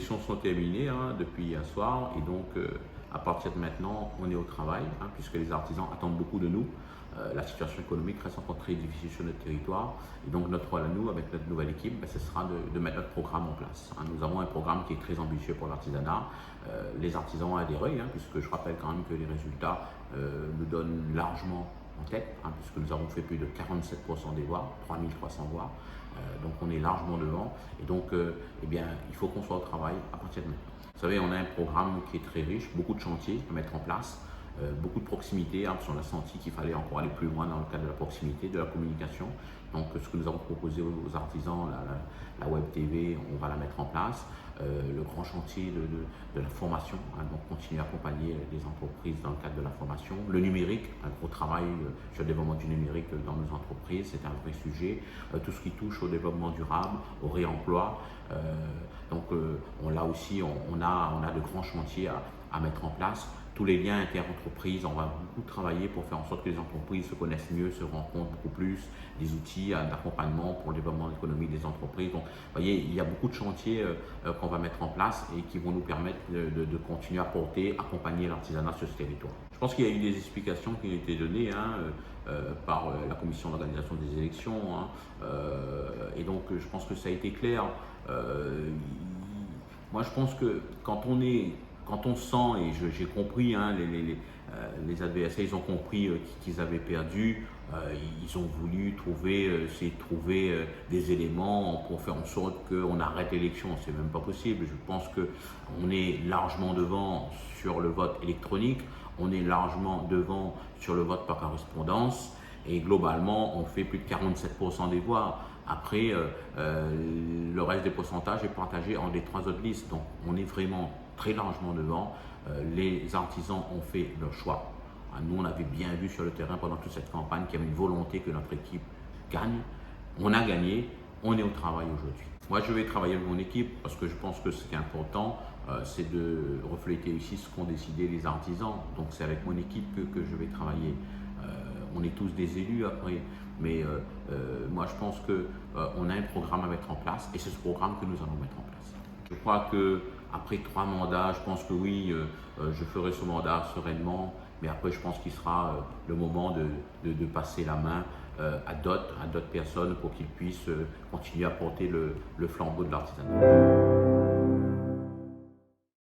élections sont terminées depuis hier soir et donc à partir de maintenant, on est au travail puisque les artisans attendent beaucoup de nous. La situation économique reste encore très difficile sur notre territoire et donc notre rôle à nous, avec notre nouvelle équipe, ce sera de mettre notre programme en place. Nous avons un programme qui est très ambitieux pour l'artisanat. Les artisans ont adhéré puisque je rappelle quand même que les résultats nous donnent largement en tête, puisque nous avons fait plus de 47% des voix, 3300 voix, donc on est largement devant et donc il faut qu'on soit au travail à partir de maintenant. Vous savez, on a un programme qui est très riche, beaucoup de chantiers à mettre en place, beaucoup de proximité, parce qu'on a senti qu'il fallait encore aller plus loin dans le cadre de la proximité, de la communication. Donc ce que nous avons proposé aux artisans, la web TV, on va la mettre en place. Le grand chantier de la formation, donc continuer à accompagner les entreprises dans le cadre de la formation. Le numérique, un gros travail sur le développement du numérique dans nos entreprises, c'est un vrai sujet. Tout ce qui touche au développement durable, au réemploi. Donc là aussi, on a de grands chantiers à mettre en place. Tous les liens inter-entreprises, on va beaucoup travailler pour faire en sorte que les entreprises se connaissent mieux, se rencontrent beaucoup plus, des outils d'accompagnement pour le développement économique des entreprises. Donc, vous voyez, il y a beaucoup de chantiers qu'on va mettre en place et qui vont nous permettre de continuer à accompagner l'artisanat sur ce territoire. Je pense qu'il y a eu des explications qui ont été données par la commission d'organisation des élections et donc je pense que ça a été clair. Moi, je pense que quand on sent, et j'ai compris, les adversaires, ils ont compris qu'ils avaient perdu, ils ont voulu essayer de trouver des éléments pour faire en sorte qu'on arrête l'élection. C'est même pas possible. Je pense qu'on est largement devant sur le vote électronique, on est largement devant sur le vote par correspondance et globalement, on fait plus de 47% des voix. Après, le reste des pourcentages est partagé en les 3 autres listes. Donc, on est vraiment très largement devant. Les artisans ont fait leur choix. Nous, on avait bien vu sur le terrain pendant toute cette campagne qu'il y avait une volonté que notre équipe gagne. On a gagné, on est au travail aujourd'hui. Moi, je vais travailler avec mon équipe parce que je pense que ce qui est important, c'est de refléter ici ce qu'ont décidé les artisans. Donc, c'est avec mon équipe que je vais travailler. On est tous des élus après, mais moi, je pense qu'on a un programme à mettre en place et c'est ce programme que nous allons mettre en place. Je crois qu'après 3 mandats, je pense que oui, je ferai ce mandat sereinement, mais après je pense qu'il sera le moment de passer la main à d'autres personnes pour qu'ils puissent continuer à porter le flambeau de l'artisanat.